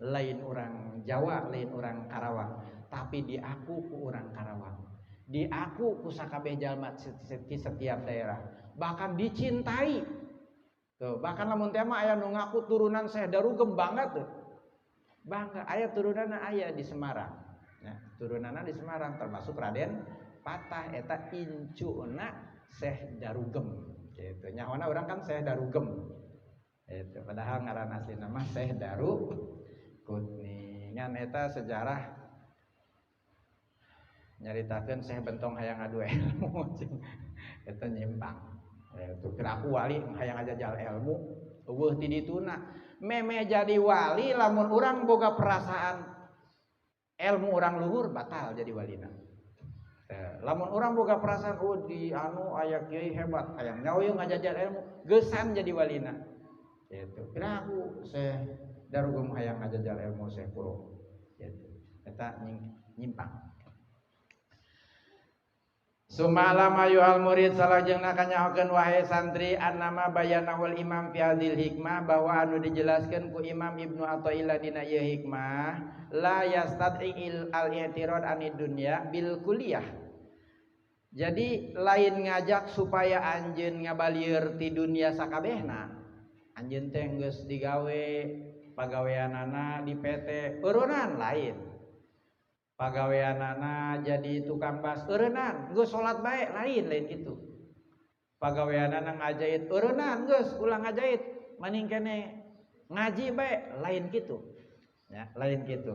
lain orang Jawa lain orang Karawang tapi diaku ku orang Karawang diaku ku sakabeh jalma di setiap daerah bahkan dicintai tuh bahkan lamun teh mah aya nu ngaku turunan Syekh Darugem banget tuh bangga aya turunanna aya di Semarang nah turunanna di Semarang termasuk Raden Patah eta incuna Syekh Darugem gitu nyahona orang kan Syekh Darugem itu padahal ngaran asli nama Syekh Darukutni ngan eta sejarah nyaritakeun Syekh Bentong hayang adu ilmu eta nyimpang itu kira aku wali hayang ngajajal ilmu eueuh ti dituna memeh jadi wali lamun urang boga perasaan ilmu urang luhur batal jadi walina lamun urang boga perasaan di anu aya kiai hebat hayang nyaweung ngajajal ilmu geusan jadi walina itu kira aku Syekh Darugem hayang ngajajal ilmu Syekh Puro gitu eta nyimpang sumalama yuhal murid salajengna kanyahokeun wahai santri annama bayanahul imam fi hadhil hikmah bahwa anu dijelaskeun ku Imam Ibnu Athaillah dina ieu hikmah la yastad'il al-i'tirad anid dunya bil kulliyah jadi lain ngajak supaya anjeun ngabalieur ti dunia sakabehna anjeun teh geus digawe pagaweanana di PT eureunan lain pagaweanana jadi tukang bas eureunan geus salat bae lain kitu pagaweanana ngajait eureunnan geus ulang ngajait maning kene ngaji bae lain kitu ya lain kitu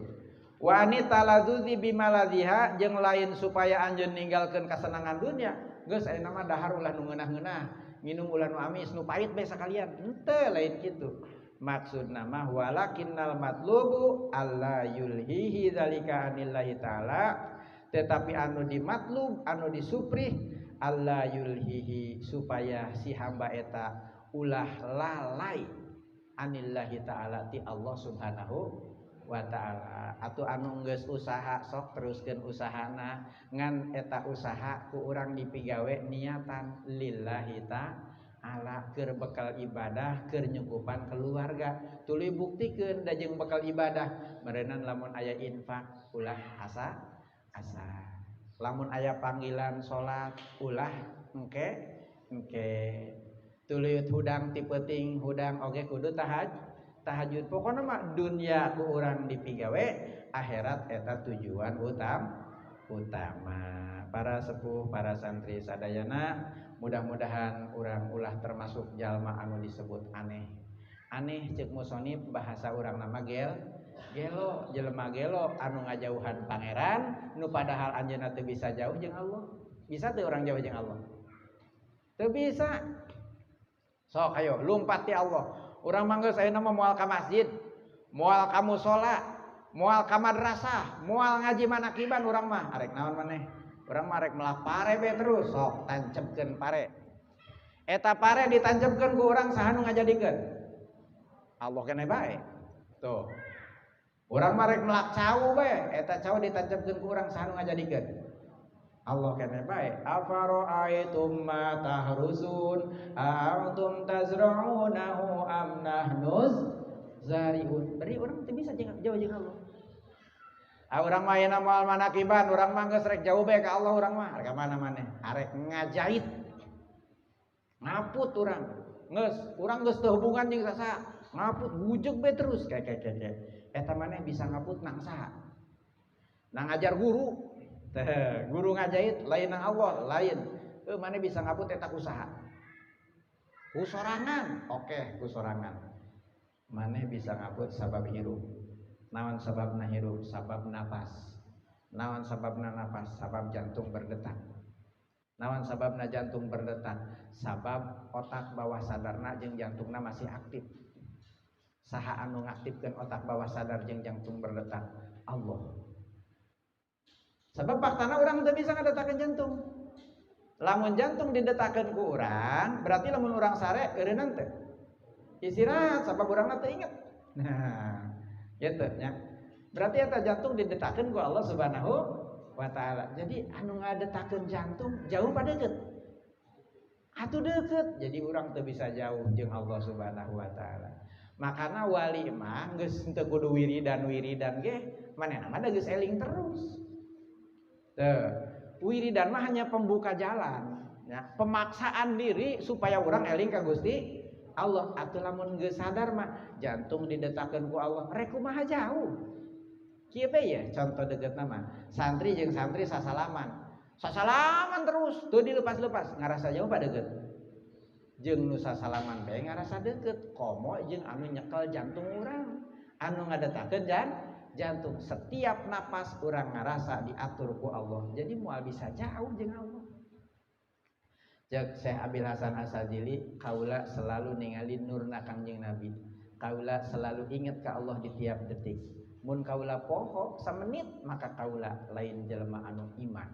wa anita ladzuzi bimaladhiha jeung lain supaya anjeun ninggalkeun kasenangan dunia geus aya nama dahar ulah nu ngeunah-ngeunah nginum ulah nu amis nu pait bae sakalian henteu lain kitu maksudna mah walakinnal matlubu alla yulhihi zalika anillahi taala tetapi anu dimatlub anu disuprih Allah yulhihi supaya si hamba eta ulah lalai anillahi ta'ala ti Allah subhanahu wa ta'ala. Atuh anu geus usaha sok teruskeun usahana ngan eta usaha ku urang dipigawe niatan lillahi ta'ala keur bekal ibadah keur nyukupan keluarga tuluy buktikeun da jeung bekal ibadah meureunna lamun aya infak ulah asa lamun aya panggilan salat ulah engke tuluy hudang ti peuting hudang oge kudu tahajud pokona mah dunya ku urang dipigawe akhirat eta tujuan utama. Para sepuh para santri sadayana mudah-mudahan urang ulah termasuk jalma anu disebut aneh ceuk musonif bahasa urang nama gelo jelema gelo anu ngajauhan pangeran nu padahal anjeunna teu bisa jauh jeung Allah. Bisa teu urang jauh jeung Allah? Teu bisa. Sok ayo lumpat ti Allah. Urang mah geus ayeuna moal ka masjid, moal ka mushola, moal ka madrasah, moal ngaji manakiban urang mah arek naon maneh? Urang mah arek melak pare be terus sok tancepkeun pare. Eta pare ditancepkeun ku urang saha nu ngajadikeun? Allah keneh bae. Tuh. Urang mah arek melak cau be, eta cau ditancepkeun ku urang saha nu ngajadikeun? Allah keneh bae. Afara'aitum ma tahrusun antum tazra'unahu am nahnuz zari'un. Bari urang teu bisa jauh jeung Allah. Urang mah ayeuna moal manakiban, urang mah geus rek jauh bae ka Allah urang mah. Arek mana maneh? Arek ngajait. Ngaput urang. Urang geus teu hubungan jeung saha. Ngaput bujuk bae terus. Kayak. Eta maneh bisa ngaput nang saha? Nang ngajar guru. Guru ngajait lain nang Allah lain maneh bisa ngaput eta usaha kusorangan oke kusorangan maneh bisa ngaput sabab hirup naon sababna hirup sabab napas naon sababna napas sabab jantung berdetak naon sababna jantung berdetak sabab otak bawah sadarna jeung jantungna masih aktif saha anu ngaktifkeun otak bawah sadar jeung jantung berdetak Allah. Sebab faktana urang teu bisa ngadetakeun jantung. Lamun jantung didetakeun ku urang, berarti lamun urang sare eureunan teu. Istirahat sabab urangna teu inget. Nah, kitu nya. Berarti eta jantung didetakeun ku Allah Subhanahu wa taala. Jadi anu ngadetakeun jantung jauh pa deukeut. Atuh deukeut, jadi urang teu bisa jauh jeung Allah Subhanahu wa taala. Makana wali mah geus teu kudu wiridan ge, manehna mah geus eling terus. Wiridan mah hanya pembuka jalan ya. Pemaksaan diri supaya orang eling ka Gusti Allah. Atuh lamun geus sadar mah jantung didetakeun ku Allah rek kumaha jauh kieu bae ya contoh deukeutna mah santri jeung santri sasalaman terus teu dilepas-lepas ngarasa jauh pa deukeut jeung nu sasalaman bae ngarasa deukeut komo jeung anu nyekel jantung urang anu ngadetakeun jantung. Setiap napas orang ngarasa diatur ku Allah. Jadi moal bisa jauh jeung Allah. Jeung Syekh Abil Hasan Asadili, kaula selalu ningali nurna Kangjeng Nabi. Kaula selalu ingat ka Allah di tiap detik. Mun kaula poho samenit maka kaula lain jelema anu iman.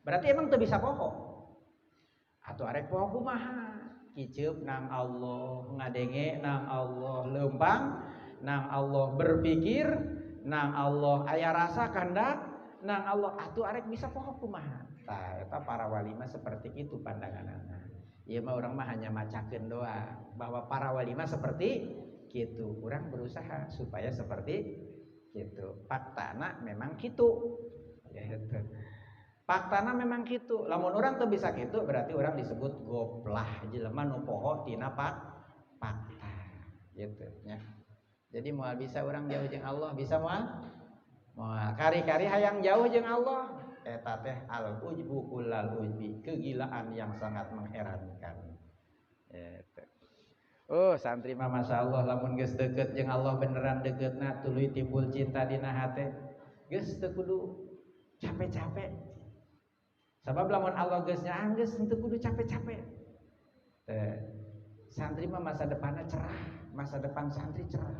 Berarti emang teu bisa poho. Atuh arek poho kumaha? Kiceup nang Allah, ngadenge nang Allah, leumpang nang Allah, berpikir nang Allah, aya rasa kandak nang Allah. Atuh arek bisa poho kumaha? Tah eta para wali mah seperti itu pandanganna. Ieu mah urang mah hanya macakeun doa bahwa para wali mah seperti kitu. Urang berusaha supaya seperti kitu. Faktana memang kitu. Gitu. Faktana memang kitu. Lamun urang teu bisa kitu berarti urang disebut goplah, jelema nu poho tina fakta. Gitu nya. Jadi moal bisa orang jauh jeung Allah, bisa moal kari-kari hayang jauh jeung Allah. Eta teh al-ujbu kullal ujbi, kegilaan yang sangat mengherankan. Eta. Oh, santri mah masyaallah lamun geus deukeut jeung Allah beneran dekeutna tuluy timbul cinta dina hate. Geus teu kudu capek-capek. Sabab lamun Allah geus nyaang geus teu kudu capek-capek. Santri mah masa depanna cerah, masa depan santri cerah.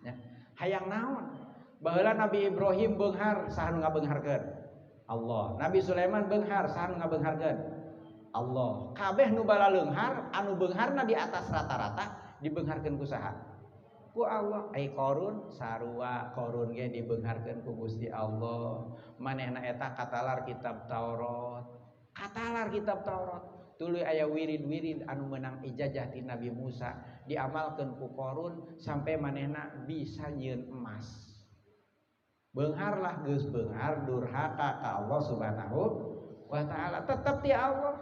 Ya. Hayang naon? Baheula Nabi Ibrahim beunghar saha nu ngabeungharkeun? Allah. Nabi Sulaiman beunghar, saha nu ngabeungharkeun? Allah. Kabeh nu bala leunghar, anu beungharna di atas rata-rata dibeungharkeun ku saha? Ku Allah. Ai Qarun sarua, Qarun ge dibeungharkeun ku Gusti Allah. Manehna eta katalar kitab Taurat. Katalar kitab Taurat. Tuluy aya wirid-wirid anu meunang ijazah ti Nabi Musa diamalkeun ku Qarun sampai manehna bisa nyieun emas. Beungharlah geus beunghar durhaka ka Allah Subhanahu wa taala, tetep ti Allah.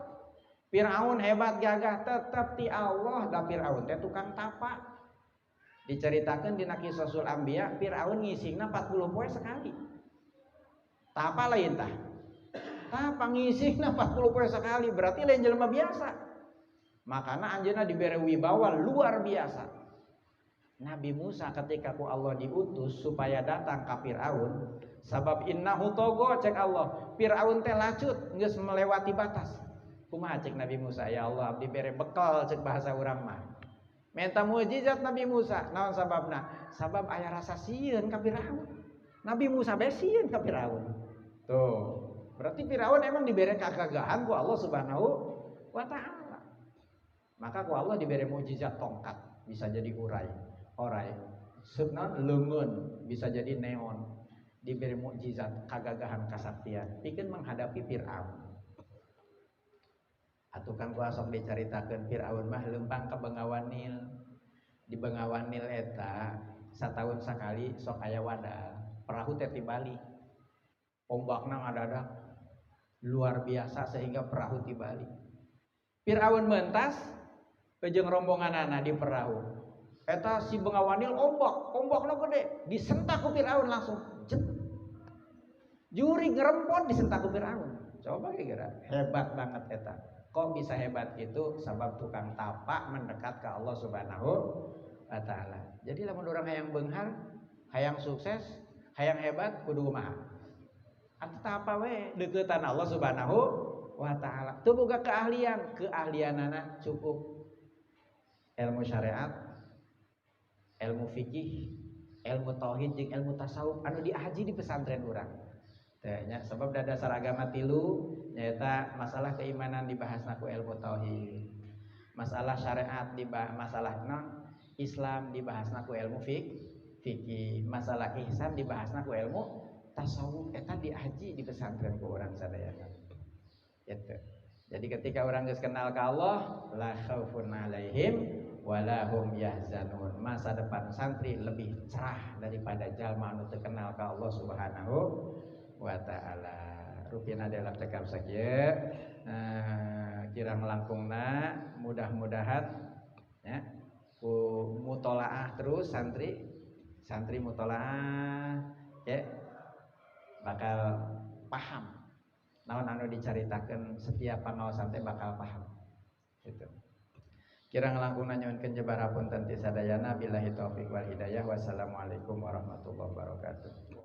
Firaun hebat gagah tetep ti Allah, da Firaun teh tukang tapa. Diceritakeun dina Qisasul Anbiya, Firaun ngisingna 40 poe sekali. Tapa lain tah. Tapa ngisingna 40 poe sekali, berarti lain jelema biasa. Makana anjeunna dibere wibawa luar biasa. Nabi Musa ketika ku Allah diutus supaya datang ka Firaun, sabab innahu togo cek Allah, Firaun teh lacut geus melewati batas. Kumaha cek Nabi Musa, ya Allah abdi bere bekal cek bahasa urang mah. Minta mukjizat Nabi Musa, naon sababna? Sabab aya rasa sieun ka Firaun. Nabi Musa bae sieun ka Firaun. Tuh, berarti Firaun emang dibere kagagahan ku Allah Subhanahu wa taala. Maka ku Allah dibere mukjizat tongkat, bisa jadi urai. Orai, sebenarnya leungeun bisa jadi neon, diberi mukjizat kagagahan kasaktian, pikeun menghadapi Firaun. Atuh kan kuasok dicaritakeun Firaun mah leumpang ka Bengawan Nil. Di Bengawan Nil eta satahun sakali sok aya wadal, perahu teh tibalik. Ombakna ngadadak luar biasa sehingga perahu tibalik. Firaun mentas jeung rombonganana di perahu. Eta si Bengawan Nil ombakna gede, disentak ku Firaun langsung. Cet. Juri ngerempot disentak ku Firaun. Coba kira hebat banget eta. Kok bisa hebat itu? Sabab tukang tapak mendekat ke Allah Subhanahu wa taala. Jadi lamun urang hayang beunghar, hayang sukses, hayang hebat kudu kumaha? Atuh tapa we deuketan Allah Subhanahu wa taala. Teu boga keahlian, keahlianana cukup ilmu syariat, ilmu fikih, ilmu tauhid jeung ilmu tasawuf anu diaji di pesantren urang. Teh nya sebab da dasar agama tilu nyaeta masalah keimanan dibahasna ku ilmu tauhid. Masalah syariat masalah Islam dibahasna ku ilmu fikih. Masalah ihsan dibahasna ku ilmu tasawuf eta diaji di pesantren ku urang sadayana. Gitu. Jadi ketika orang geus kenal ka Allah, la khaufun 'alaihim walahum yahzanun. Masa depan santri lebih cerah daripada jalma anu teu kenal ka Allah Subhanahu wa taala. Rupina dalam cekap sakieu kirang langkungna mudah-mudahan ya ku mutolaah terus santri mutolaah ya bakal paham naon anu dicaritakeun setiap pangaosan teh bakal paham gitu. Kirang langkung nyuwunkeun jebarapunten ti sadayana billahi taufik wal hidayah. Wassalamualaikum warahmatullahi wabarakatuh.